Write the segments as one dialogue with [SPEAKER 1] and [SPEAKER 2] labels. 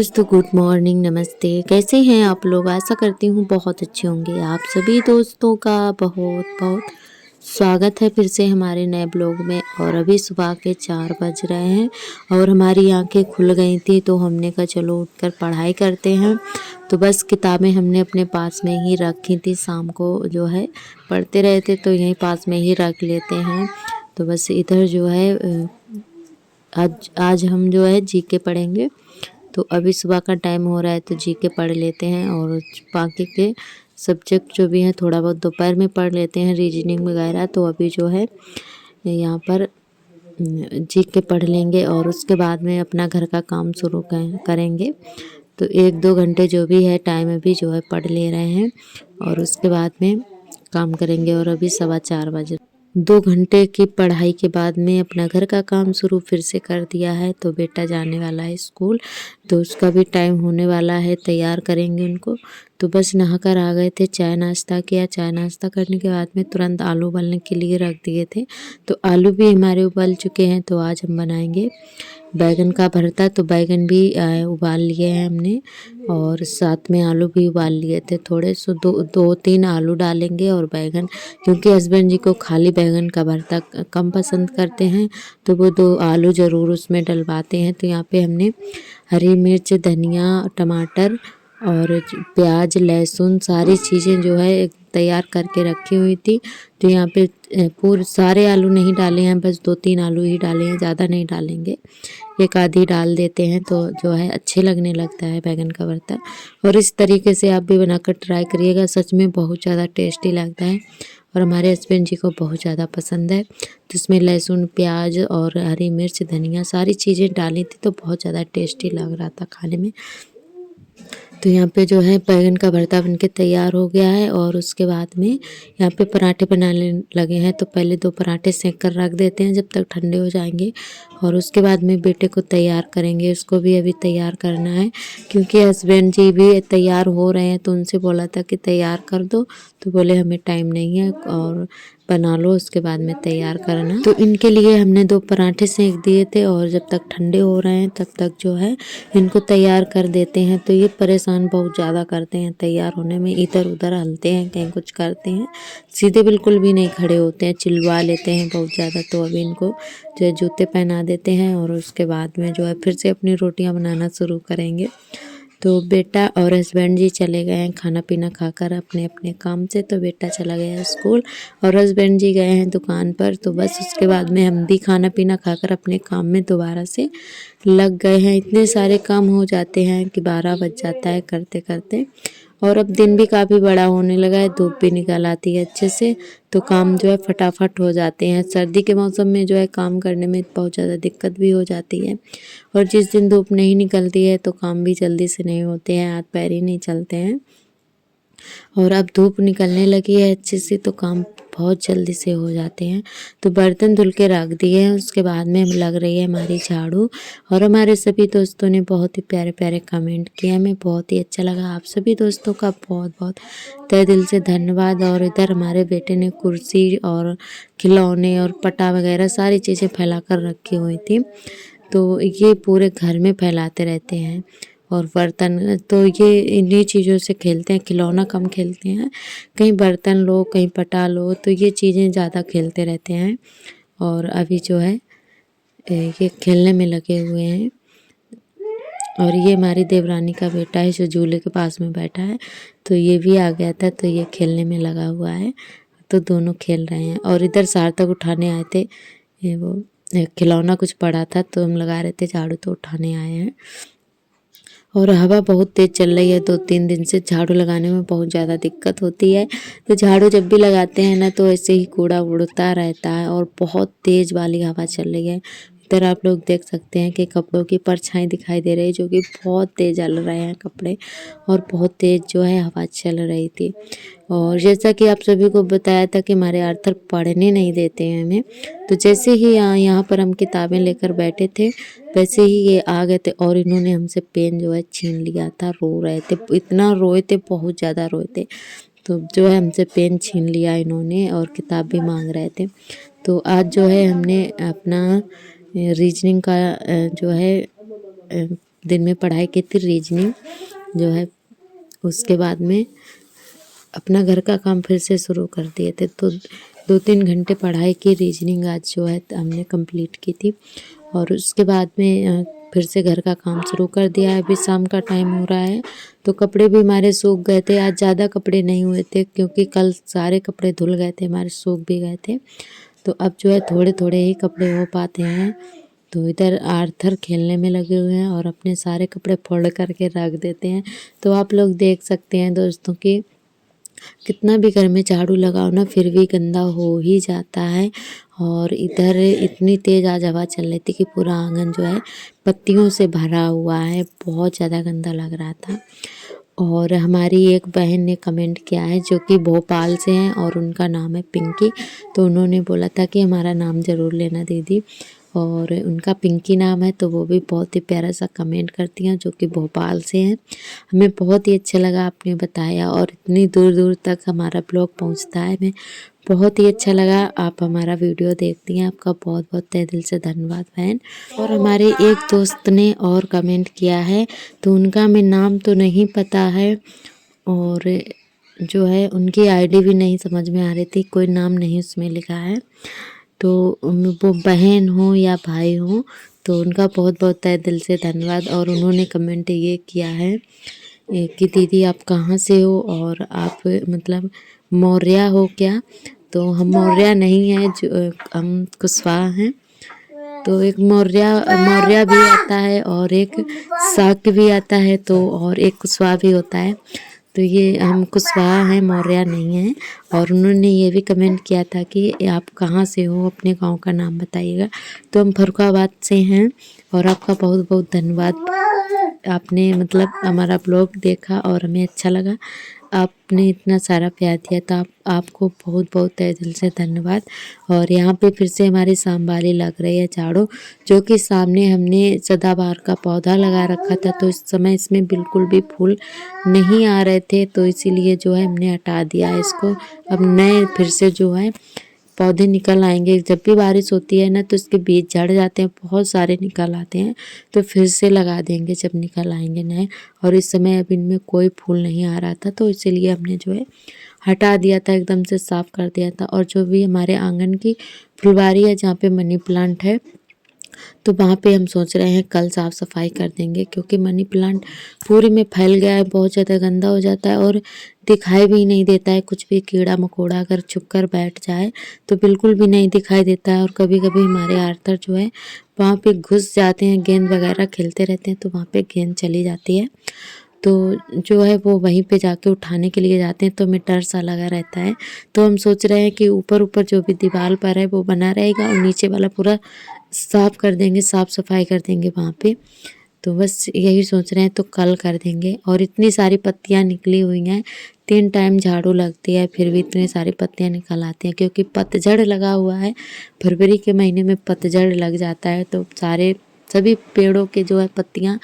[SPEAKER 1] दोस्तों good morning, नमस्ते। कैसे हैं आप लोग? आशा करती हूँ बहुत अच्छे होंगे। आप सभी दोस्तों का बहुत बहुत स्वागत है फिर से हमारे नए ब्लॉग में। और अभी सुबह के 4 बज रहे हैं और हमारी आंखें खुल गई थी, तो हमने कहा चलो उठकर पढ़ाई करते हैं। तो बस किताबें हमने अपने पास में ही रखी थी, शाम को जो है पढ़ते रहते तो यहीं पास में ही रख लेते हैं। तो बस इधर जो है आज हम जो है जीके पढ़ेंगे। तो अभी सुबह का टाइम हो रहा है तो जीके पढ़ लेते हैं, और बाकी के सब्जेक्ट जो भी हैं थोड़ा बहुत दोपहर में पढ़ लेते हैं, रीजनिंग वगैरह। तो अभी जो है यहाँ पर जीके पढ़ लेंगे और उसके बाद में अपना घर का काम शुरू करेंगे। तो 1-2 घंटे जो भी है टाइम अभी जो है पढ़ ले रहे हैं और उसके बाद में काम करेंगे। और अभी 4:15 बजे 2 घंटे की पढ़ाई के बाद में अपना घर का काम शुरू फिर से कर दिया है। तो बेटा जाने वाला है स्कूल, तो उसका भी टाइम होने वाला है, तैयार करेंगे उनको। तो बस नहाकर आ गए थे, चाय नाश्ता किया। चाय नाश्ता करने के बाद में तुरंत आलू उबलने के लिए रख दिए थे, तो आलू भी हमारे उबल चुके हैं। तो आज हम बनाएंगे बैगन का भरता। तो बैगन भी उबाल लिए हैं हमने और साथ में आलू भी उबाल लिए थे थोड़े सो। 2-3 आलू डालेंगे और बैगन, क्योंकि हस्बैंड जी को खाली बैगन का भरता कम पसंद करते हैं, तो वो 2 आलू ज़रूर उसमें डलवाते हैं। तो यहाँ पे हमने हरी मिर्च, धनिया, टमाटर और प्याज, लहसुन सारी चीज़ें जो है तैयार करके रखी हुई थी। तो यहाँ पे पूरे सारे आलू नहीं डाले हैं, बस 2-3 आलू ही डाले हैं, ज़्यादा नहीं डालेंगे। एक आधी डाल देते हैं तो जो है अच्छे लगने लगता है बैगन का भरता। और इस तरीके से आप भी बनाकर ट्राई करिएगा, सच में बहुत ज़्यादा टेस्टी लगता है और हमारे हस्बैंड जी को बहुत ज़्यादा पसंद है। तो इसमें लहसुन, प्याज और हरी मिर्च, धनिया सारी चीज़ें डाली थी, तो बहुत ज़्यादा टेस्टी लग रहा था खाने में। तो यहाँ पे जो है बैगन का भरता बनके तैयार हो गया है। और उसके बाद में यहाँ पे पराठे बनाने लगे हैं। तो पहले 2 पराठे सेंक कर रख देते हैं जब तक ठंडे हो जाएंगे, और उसके बाद में बेटे को तैयार करेंगे। उसको भी अभी तैयार करना है, क्योंकि हस्बैंड जी भी तैयार हो रहे हैं। तो उनसे बोला था कि तैयार कर दो, तो बोले हमें टाइम नहीं है और बना लो, उसके बाद में तैयार करना। तो इनके लिए हमने 2 पराठे सेंक दिए थे, और जब तक ठंडे हो रहे हैं तब तक जो है इनको तैयार कर देते हैं। तो ये परेशान बहुत ज़्यादा करते हैं तैयार होने में, इधर उधर हलते हैं, कहीं कुछ करते हैं, सीधे बिल्कुल भी नहीं खड़े होते हैं, चिल्ला लेते हैं बहुत ज़्यादा। तो अभी इनको जो है जूते पहना देते हैं और उसके बाद में जो है फिर से अपनी रोटियां बनाना शुरू करेंगे। तो बेटा और हस्बैंड जी चले गए हैं खाना पीना खाकर अपने अपने काम से। तो बेटा चला गया स्कूल और हस्बैंड जी गए हैं दुकान पर। तो बस उसके बाद में हम भी खाना पीना खाकर अपने काम में दोबारा से लग गए हैं। इतने सारे काम हो जाते हैं कि 12 बज जाता है करते करते। और अब दिन भी काफ़ी बड़ा होने लगा है, धूप भी निकल आती है अच्छे से, तो काम जो है फटाफट हो जाते हैं। सर्दी के मौसम में जो है काम करने में बहुत ज़्यादा दिक्कत भी हो जाती है, और जिस दिन धूप नहीं निकलती है तो काम भी जल्दी से नहीं होते हैं, हाथ पैर ही नहीं चलते हैं। और अब धूप निकलने लगी है अच्छे से, तो काम बहुत जल्दी से हो जाते हैं। तो बर्तन धुल के रख दिए हैं, उसके बाद में लग रही है हमारी झाड़ू। और हमारे सभी दोस्तों ने बहुत ही प्यारे प्यारे कमेंट किए, हमें बहुत ही अच्छा लगा। आप सभी दोस्तों का बहुत बहुत तहे दिल से धन्यवाद। और इधर हमारे बेटे ने कुर्सी और खिलौने और पटा वगैरह सारी चीज़ें फैला कर रखी हुई थी, तो ये पूरे घर में फैलाते रहते हैं। और बर्तन तो ये इन्हीं चीज़ों से खेलते हैं, खिलौना कम खेलते हैं, कहीं बर्तन लो कहीं पटा लो, तो ये चीज़ें ज़्यादा खेलते रहते हैं। और अभी जो है ये खेलने में लगे हुए हैं। और ये हमारी देवरानी का बेटा है जो झूले के पास में बैठा है, तो ये भी आ गया था, तो ये खेलने में लगा हुआ है। तो दोनों खेल रहे हैं। और इधर सार्थक उठाने आए थे, ये वो खिलौना कुछ पड़ा था तो हम लगा रहे थे झाड़ू, तो उठाने आए हैं। और हवा बहुत तेज़ चल रही है, 2-3 दिन से झाड़ू लगाने में बहुत ज़्यादा दिक्कत होती है। तो झाड़ू जब भी लगाते हैं ना तो ऐसे ही कूड़ा उड़ता रहता है, और बहुत तेज़ वाली हवा चल रही है। इधर आप लोग देख सकते हैं कि कपड़ों की परछाई दिखाई दे रही है, जो कि बहुत तेज़ जल रहे हैं कपड़े, और बहुत तेज़ जो है हवा चल रही थी। और जैसा कि आप सभी को बताया था कि हमारे आर्थर पढ़ने नहीं देते हैं हमें, तो जैसे ही यहाँ पर हम किताबें लेकर बैठे थे, वैसे ही ये आ गए थे और इन्होंने हमसे पेन जो है छीन लिया था। रो रहे थे, इतना रोए थे, बहुत ज़्यादा रोए थे। तो जो है हमसे पेन छीन लिया इन्होंने और किताब भी मांग रहे थे। तो आज जो है हमने अपना रीजनिंग का जो है दिन में पढ़ाई की थी रीजनिंग जो है, उसके बाद में अपना घर का काम फिर से शुरू कर दिए थे। तो 2-3 घंटे पढ़ाई की, रीजनिंग आज जो है हमने कंप्लीट की थी और उसके बाद में फिर से घर का काम शुरू कर दिया है। अभी शाम का टाइम हो रहा है तो कपड़े भी हमारे सूख गए थे। आज ज़्यादा कपड़े नहीं हुए थे क्योंकि कल सारे कपड़े धुल गए थे, हमारे सूख भी गए थे। तो अब जो है थोड़े थोड़े ही कपड़े हो पाते हैं। तो इधर आर्थर खेलने में लगे हुए हैं और अपने सारे कपड़े फोल्ड करके रख देते हैं। तो आप लोग देख सकते हैं दोस्तों कि कितना भी घर में झाड़ू लगाओ ना फिर भी गंदा हो ही जाता है। और इधर इतनी तेज़ आज हवा चल रही थी कि पूरा आंगन जो है पत्तियों से भरा हुआ है, बहुत ज़्यादा गंदा लग रहा था। और हमारी एक बहन ने कमेंट किया है जो कि भोपाल से हैं और उनका नाम है पिंकी। तो उन्होंने बोला था कि हमारा नाम ज़रूर लेना दीदी, और उनका पिंकी नाम है। तो वो भी बहुत ही प्यारा सा कमेंट करती हैं जो कि भोपाल से हैं। हमें बहुत ही अच्छा लगा आपने बताया और इतनी दूर दूर तक हमारा ब्लॉग पहुंचता है, हमें बहुत ही अच्छा लगा। आप हमारा वीडियो देखती हैं, आपका बहुत बहुत तहे दिल से धन्यवाद बहन। और हमारे एक दोस्त ने और कमेंट किया है, तो उनका हमें नाम तो नहीं पता है और जो है उनकी आईडी भी नहीं समझ में आ रही थी, कोई नाम नहीं उसमें लिखा है। तो वो बहन हो या भाई हो तो उनका बहुत बहुत तहे दिल से धन्यवाद। और उन्होंने कमेंट ये किया है कि दीदी आप कहाँ से हो और आप मतलब मौर्या हो क्या? तो हम मौर्या नहीं हैं, जो हम कुशवाहा हैं। तो एक मौर्या भी आता है और एक शाक्य भी आता है, तो और एक कुशवाहा भी होता है। तो ये हम कुशवाहा हैं, मौर्या नहीं हैं। और उन्होंने ये भी कमेंट किया था कि आप कहाँ से हो, अपने गांव का नाम बताइएगा। तो हम फर्रुखाबाद से हैं और आपका बहुत बहुत धन्यवाद, आपने मतलब हमारा ब्लॉग देखा और हमें अच्छा लगा, आपने इतना सारा प्यार दिया था, आपको बहुत बहुत तहे दिल से धन्यवाद। और यहाँ पे फिर से हमारी सांबाली लग रही है झाड़ू, जो कि सामने हमने सदाबहार का पौधा लगा रखा था। तो इस समय इसमें बिल्कुल भी फूल नहीं आ रहे थे, तो इसीलिए जो है हमने हटा दिया है इसको। अब नए फिर से जो है पौधे निकल आएंगे। जब भी बारिश होती है ना तो इसके बीज झड़ जाते हैं, बहुत सारे निकल आते हैं। तो फिर से लगा देंगे जब निकल आएंगे नए। और इस समय अब इनमें कोई फूल नहीं आ रहा था, तो इसीलिए हमने जो है हटा दिया था, एकदम से साफ कर दिया था। और जो भी हमारे आंगन की फुलवारी है जहाँ पे मनी प्लांट है, तो वहाँ पे हम सोच रहे हैं कल साफ़ सफाई कर देंगे, क्योंकि मनी प्लांट पूरे में फैल गया है, बहुत ज़्यादा गंदा हो जाता है और दिखाई भी नहीं देता है। कुछ भी कीड़ा मकोड़ा अगर छुप कर बैठ जाए तो बिल्कुल भी नहीं दिखाई देता है। और कभी कभी हमारे आर्थर जो है वहाँ पे घुस जाते हैं, गेंद वगैरह खेलते रहते हैं तो वहाँ पे गेंद चली जाती है। तो जो है वो वहीं पे जाके उठाने के लिए जाते हैं, तो हमें डर सा लगा रहता है। तो हम सोच रहे हैं कि ऊपर ऊपर जो भी दीवार पर है वो बना रहेगा और नीचे वाला पूरा साफ कर देंगे, साफ सफाई कर देंगे वहाँ पे। तो बस यही सोच रहे हैं, तो कल कर देंगे। और इतनी सारी पत्तियाँ निकली हुई हैं, 3 टाइम झाड़ू लगती है फिर भी इतनी सारी पत्तियाँ निकल आती हैं, क्योंकि पतझड़ लगा हुआ है। फरवरी के महीने में पतझड़ लग जाता है तो सभी पेड़ों के जो है पत्तियाँ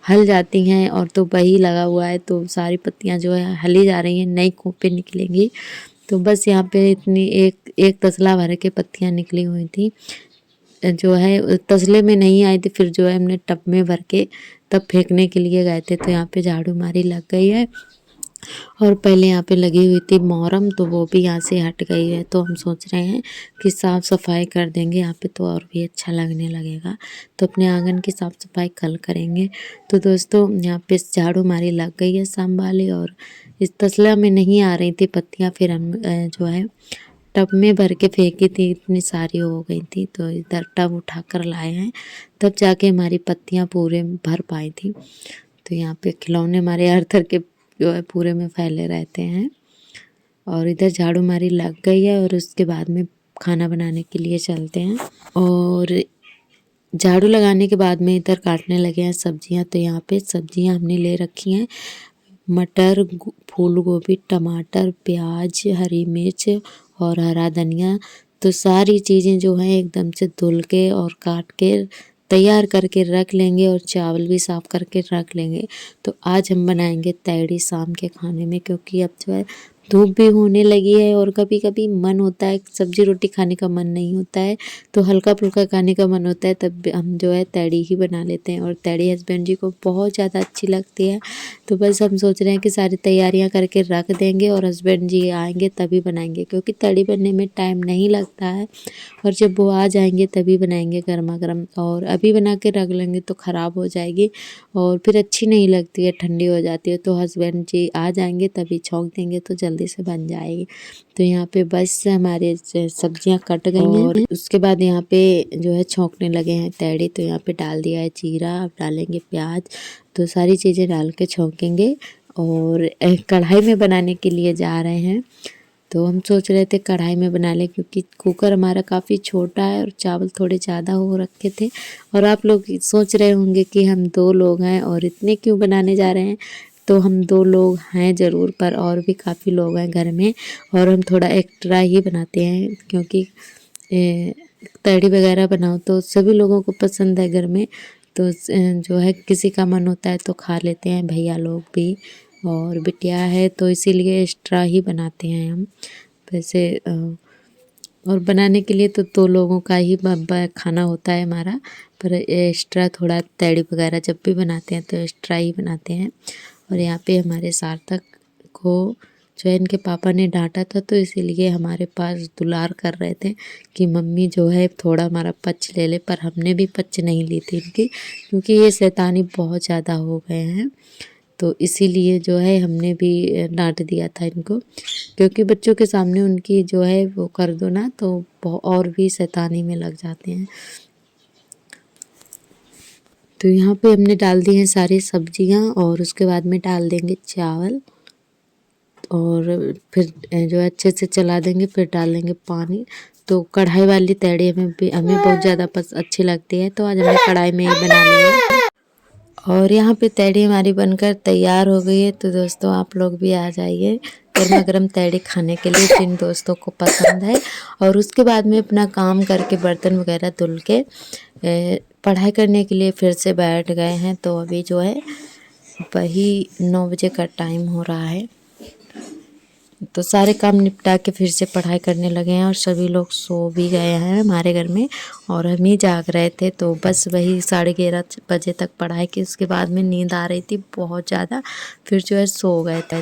[SPEAKER 1] हल जाती हैं। और तो वही लगा हुआ है तो सारी पत्तियाँ जो है हली जा रही हैं, नई खोपे निकलेंगी। तो बस यहाँ पे इतनी एक तसला भर के पत्तियाँ निकली हुई थी, जो है तसले में नहीं आई थी। फिर जो है हमने टब में भर के तब फेंकने के लिए गए थे। तो यहाँ पे झाड़ू मारी लग गई है। और पहले यहाँ पे लगी हुई थी मोरम, तो वो भी यहाँ से हट गई है। तो हम सोच रहे हैं कि साफ़ सफाई कर देंगे यहाँ पे, तो और भी अच्छा लगने लगेगा। तो अपने आंगन की साफ़ सफाई कल करेंगे। तो दोस्तों यहाँ पे झाड़ू मारी लग गई है शाम वाली, और इस तसला में नहीं आ रही थी पत्तियाँ। फिर हम जो है टब में भर के फेंकी थी, इतनी सारी हो गई थी। तो इधर टब उठा कर लाए हैं, तब जाके हमारी पत्तियाँ पूरे भर पाई थी। तो यहाँ पे खिलौने हमारे आर्थर के जो है पूरे में फैले रहते हैं। और इधर झाड़ू मारी लग गई है और उसके बाद में खाना बनाने के लिए चलते हैं। और झाड़ू लगाने के बाद में इधर काटने लगे हैं सब्जियां। तो यहाँ पे सब्जियां हमने ले रखी हैं, मटर, फूल गोभी, टमाटर, प्याज, हरी मिर्च और हरा धनिया। तो सारी चीज़ें जो हैं एकदम से धुल के और काट के तैयार करके रख लेंगे, और चावल भी साफ़ करके रख लेंगे। तो आज हम बनाएंगे तैड़ी शाम के खाने में, क्योंकि अब जो है धूप भी होने लगी है और कभी कभी मन होता है सब्जी रोटी खाने का मन नहीं होता है तो हल्का फुल्का खाने का मन होता है, तब हम जो है तैड़ी ही बना लेते हैं। और तैड़ी हस्बैंड जी को बहुत ज़्यादा अच्छी लगती है, तो बस हम सोच रहे हैं कि सारी तैयारियां करके रख देंगे और हस्बैंड जी आएंगे तभी बनाएंगे, क्योंकि तैड़ी बनने में टाइम नहीं लगता है और जब वो आ जाएंगे तभी बनाएंगे गर्मा गर्म। और अभी बना के रख लेंगे तो ख़राब हो जाएगी और फिर अच्छी नहीं लगती है, ठंडी हो जाती है। तो हस्बैंड जी आ जाएंगे तभी छौंक देंगे तो जल्दी से बन जाएगी। तो यहाँ पे बस हमारे सब्जियां कट गई हैं और उसके बाद यहाँ पे जो है छौंकने लगे हैं तैड़ी। तो यहाँ पे डाल दिया है जीरा, अब डालेंगे प्याज, तो सारी चीज़ें डाल के छौंकेंगे और कढ़ाई में बनाने के लिए जा रहे हैं। तो हम सोच रहे थे कढ़ाई में बना लें, क्योंकि कुकर हमारा काफ़ी छोटा है और चावल थोड़े ज़्यादा हो रखे थे। और आप लोग सोच रहे होंगे कि हम 2 लोग हैं और इतने क्यों बनाने जा रहे हैं, तो हम 2 लोग हैं ज़रूर, पर और भी काफ़ी लोग हैं घर में और हम थोड़ा एक्स्ट्रा ही बनाते हैं, क्योंकि तड़ी वगैरह बनाओ तो सभी लोगों को पसंद है घर में। तो जो है किसी का मन होता है तो खा लेते हैं, भैया लोग भी और बिटिया है, तो इसीलिए एक्स्ट्रा ही बनाते हैं हम। वैसे और बनाने के लिए तो 2 लोगों का ही खाना होता है हमारा, पर एक्स्ट्रा थोड़ा तैड़ी वगैरह जब भी बनाते हैं तो एक्स्ट्रा ही बनाते हैं। और यहाँ पे हमारे सार्थक को जो है इनके पापा ने डांटा था, तो इसीलिए हमारे पास दुलार कर रहे थे कि मम्मी जो है थोड़ा हमारा पच ले ले, पर हमने भी पच नहीं ली थी इनकी, क्योंकि ये शैतानी बहुत ज़्यादा हो गए हैं। तो इसीलिए जो है हमने भी डांट दिया था इनको, क्योंकि बच्चों के सामने उनकी जो है वो कर दो ना तो और भी शैतानी में लग जाते हैं। तो यहाँ पे हमने डाल दी हैं सारी सब्जियाँ और उसके बाद में डाल देंगे चावल और फिर जो है अच्छे से चला देंगे, फिर डाल देंगे पानी। तो कढ़ाई वाली तैड़ी हमें बहुत ज़्यादा अच्छी लगती है, तो आज हमने कढ़ाई में ही बना लिया। और यहाँ पे तैड़ी हमारी बनकर तैयार हो गई है। तो दोस्तों आप लोग भी आ जाइए गर्मा गर्म तैड़ी खाने के लिए, जिन दोस्तों को पसंद है। और उसके बाद में अपना काम करके बर्तन वगैरह धुल के पढ़ाई करने के लिए फिर से बैठ गए हैं। तो अभी जो है वही 9 बजे का टाइम हो रहा है, तो सारे काम निपटा के फिर से पढ़ाई करने लगे हैं और सभी लोग सो भी गए हैं हमारे घर में और हम ही जाग रहे थे। तो बस वही 11:30 बजे तक पढ़ाई की, उसके बाद में नींद आ रही थी बहुत ज़्यादा, फिर जो है सो गए थे।